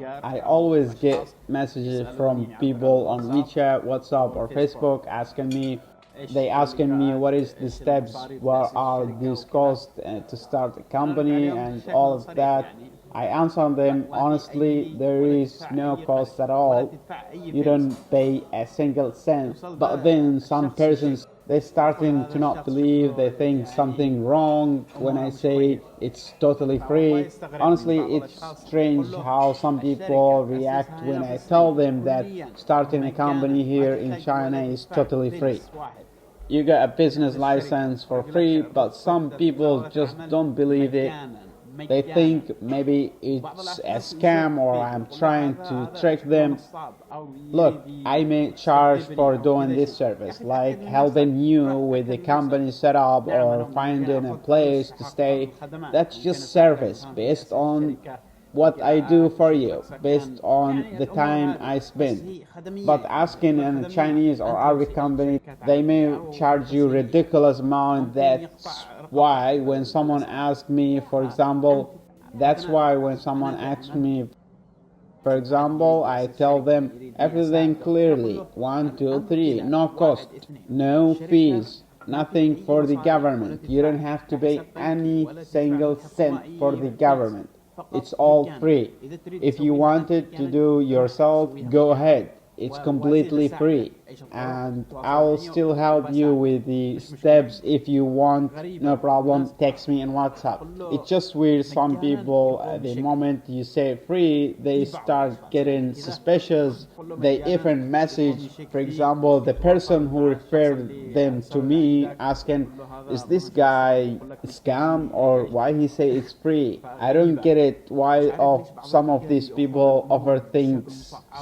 I always get messages from people on WeChat, WhatsApp, or Facebook asking me. They asking me what is the steps, what are these costs to start a company, and all of that. I answer them honestly, there is no cost at all. You don't pay a single cent. But then some persons they starting to not believe, they think something wrong when I say it's totally free. Honestly, it's strange how some people react when I tell them that starting a company here in China is totally free. You get a business license for free, but some people just don't believe it. They think maybe it's a scam or I'm trying to trick them. Look, I may charge for doing this service, like helping you with the company setup or finding a place to stay. That's just service based on what I do for you, based on the time I spend. But asking a Chinese or Arabic company, they may charge you ridiculous amount. Why when someone asks me, for example, for example, I tell them everything clearly. One, two, three. No cost, no fees, nothing for the government. You don't have to pay any single cent for the government. It's all free. If you wanted to do yourself, go ahead. It's completely free. And I will still help you with the steps if you want. No problem, text me on WhatsApp. It's just weird, some people at the moment you say free, they start getting suspicious. They even message, for example, the person who referred them to me asking, is this guy a scam or why he say it's free? I don't get it why some of these people overthink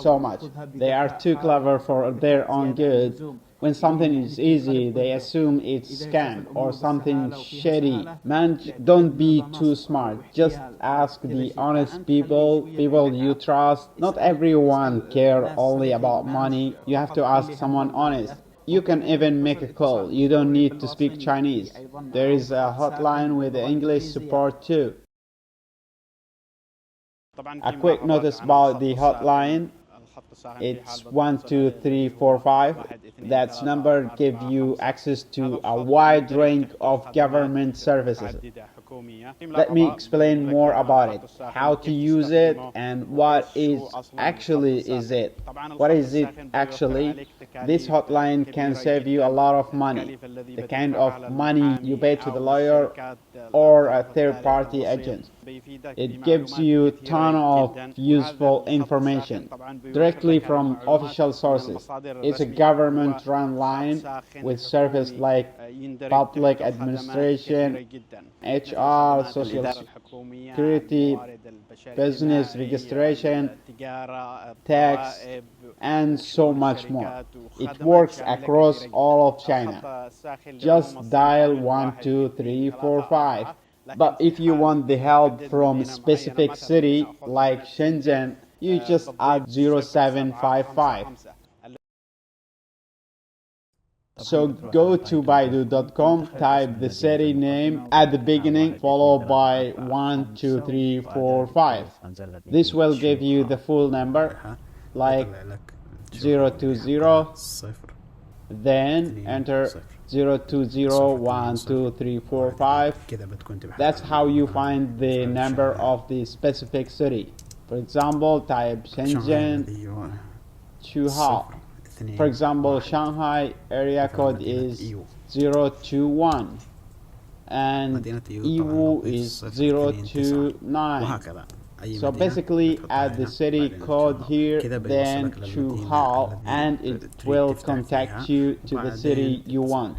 so much. They are too clever for their own good. When something is easy, they assume it's scam or something shady. Man, don't be too smart. Just ask the honest people you trust. Not everyone care only about money. You have to ask someone honest. You can even make a call. You don't need to speak Chinese. There is a hotline with English support too. A quick notice about the hotline. It's 12345. That number gives you access to a wide range of government services. Let me explain more about it, how to use it, and what is it. What is it actually? This hotline can save you a lot of money, the kind of money you pay to the lawyer or a third-party agent. It gives you a ton of useful information directly from official sources. It's a government-run line with services like public administration, HR, social security, business registration, tax, and so much more. It works across all of China. Just dial 12345. But if you want the help from a specific city like Shenzhen, you just add 0755. So go to Baidu.com, type the city name at the beginning, followed by 12345. This will give you the full number, like 020, then enter 0201234. That's how you find the number of the specific city. For example, type Shenzhen, Chuhao. For example, Shanghai area code is 021 and Yiwu is 029. So basically add the city code here, then Chuhao, and it will contact you to the city you want.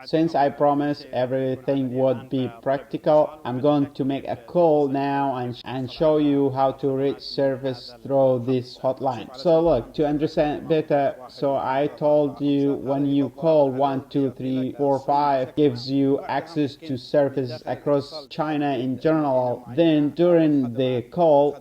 Since I promised everything would be practical, I'm going to make a call now and show you how to reach service through this hotline. So look, to understand better, so I told you when you call 12345 gives you access to services across China in general. Then during the call,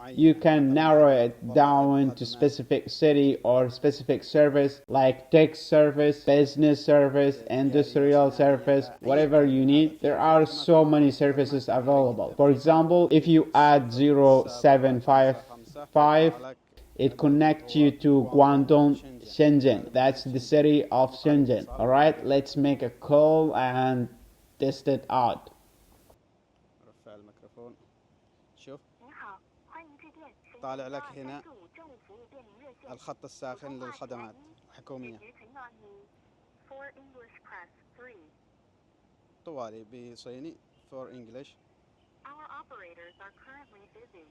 you can narrow it down to specific city or specific service like tech service, business service, industrial service, whatever you need. There are so many services available. For example, if you add 075 5, it connects you to Guangdong, Shenzhen. That's the city of Shenzhen. Alright, let's make a call and test it out. رفع الميكروفون. شوف طالع لك هنا الخط الساخن للخدمات الحكومية طوالي بصيني for English. Our operators are currently busy.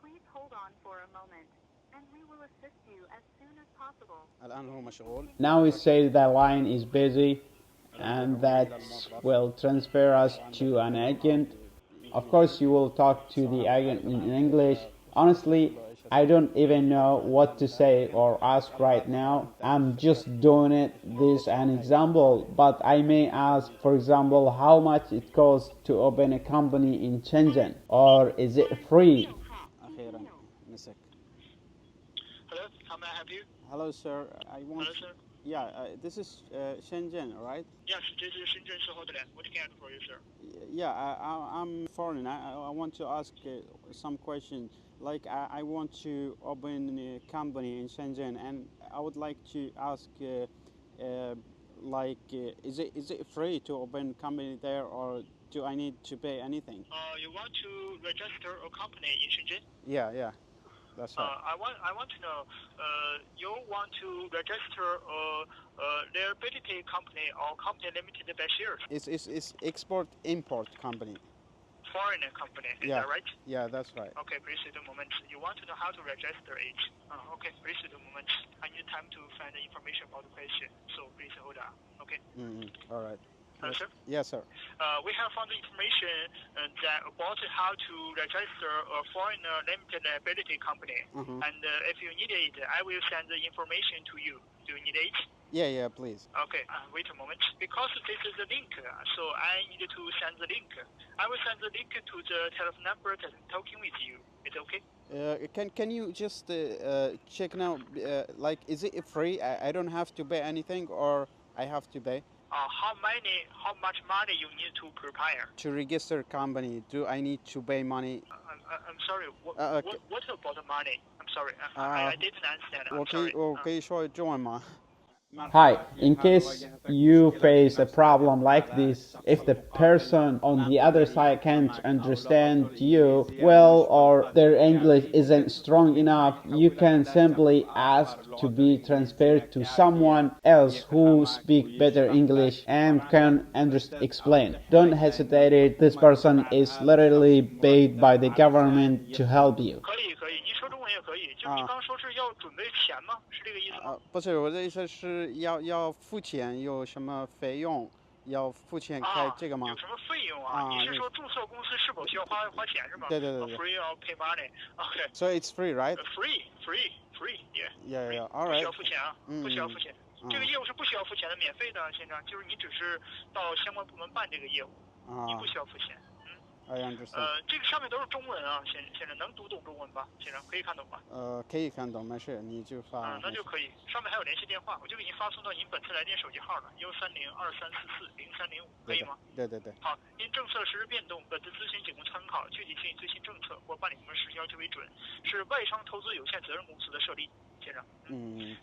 Please hold on for a moment, and we will assist you as soon as possible. الآن هو مشغول. Now it says the line is busy, and that will transfer us to an agent. Of course, you will talk to the agent in English. Honestly, I don't even know what to say or ask right now. I'm just doing it this an example, but I may ask, for example, how much it costs to open a company in Shenzhen, or is it free? أخيرا مسك. Hello, how may I help you? Hello sir, I want. Hello, sir. Yeah, this is Shenzhen, right? Yes, this is Shenzhen Hotline. What can I do for you, sir? Yeah, I'm foreign. I want to ask some questions. Like I want to open a company in Shenzhen, and I would like to ask, is it free to open company there, or do I need to pay anything? You want to register a company in Shenzhen? Yeah, that's right. I want to know, you want to register a liability company or company limited by shares? It's export import company. Foreign company, is Yeah. that right? Yeah, that's right. Okay, please wait a moment. You want to know how to register it? Okay, please wait a moment. I need time to find the information about the question, so please hold on. Okay. All right. Hello, sir. Yes, sir. We have found the information that about how to register a foreign limited liability company. And if you need it, I will send the information to you. Do you need it? Yeah, please. Okay, wait a moment. Because this is a link, so I need to send the link. I will send the link to the telephone number that I'm talking with you. Is it okay? Can you just check now? Like, is it free? I don't have to pay anything, or I have to pay? How much money you need to prepare? To register company, do I need to pay money? I'm sorry. What about the money? I'm sorry. I didn't understand. I'm sorry. 我可以说中文吗？ Hi, in case you face a problem like this, if the person on the other side can't understand you well or their English isn't strong enough, you can simply ask to be transferred to someone else who speaks better English and can explain. Don't hesitate, this person is literally paid by the government to help you. 可以，你说中文也可以。就是你刚刚说是要准备钱吗？是这个意思吗？不是，我的意思是要付钱，有什么费用要付钱开这个吗？有什么费用啊？你是说注册公司是否需要花钱是吗？对。Free or pay money? Okay. So it's free, right? Free, yeah. Yeah, all right. 不需要付钱啊，不需要付钱。这个业务是不需要付钱的，免费的，先生。就是你只是到相关部门办这个业务，你不需要付钱。I understand. 这个上面都是中文啊，先生能读懂中文吧？先生可以看懂吧？可以看懂，没事，你就发。那就可以。上面还有联系电话，我就给您发送到您本次来电手机号了，13023440305，可以吗？对。好，因政策实时变动，本次咨询仅供参考，具体建议最新政策或办理部门实施要求为准，是外商投资有限责任公司的设立，先生。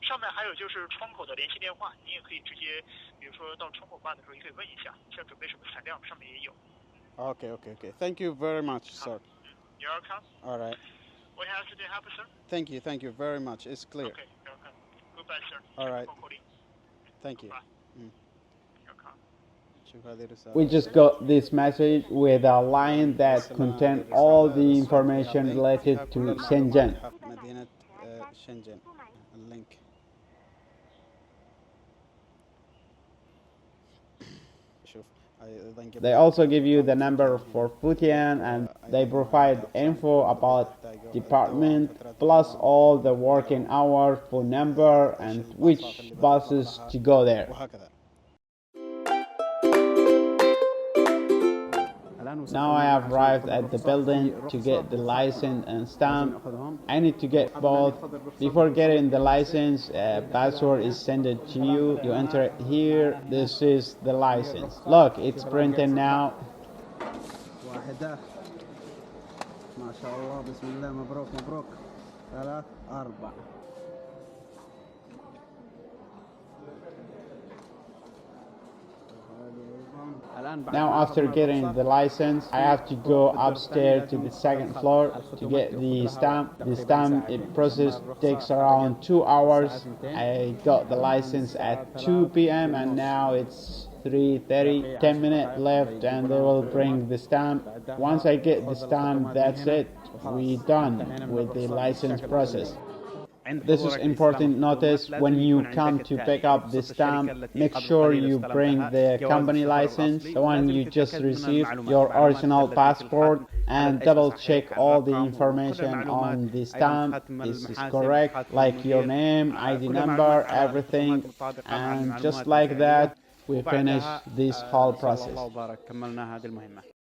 上面还有就是窗口的联系电话，您也可以直接，比如说到窗口办的时候，也可以问一下，像准备什么材料，上面也有。Okay. Thank you very much, sir. You're welcome. All right. What else do you have, sir? Thank you very much. It's clear. Okay, you're welcome. Goodbye, sir. All right. For calling. Thank you. You're welcome. We just got this message with a line that contains all the information related to Shenzhen. مدينة شنجن. اللينك. شوف. They also give you the number for Futian, and they provide info about department plus all the working hours, phone number, and which buses to go there. Now I have arrived at the building to get the license and stamp. I need to get both. Before getting the license, a password is sent to you. You enter it here. This is the license. Look, it's printed now. ما شاء الله بسم الله مبروك 3 4. Now after getting the license, I have to go upstairs to the second floor to get the stamp. The stamp process takes around 2 hours. I got the license at 2 p.m. and now it's 3:30, 10 minutes left and they will bring the stamp. Once I get the stamp, that's it. We're done with the license process. This is important notice when you come to pick up the stamp, make sure you bring the company license, the one you just received, your original passport, and double check all the information on the stamp is correct, like your name, ID number, everything, and just like that we finish this whole process.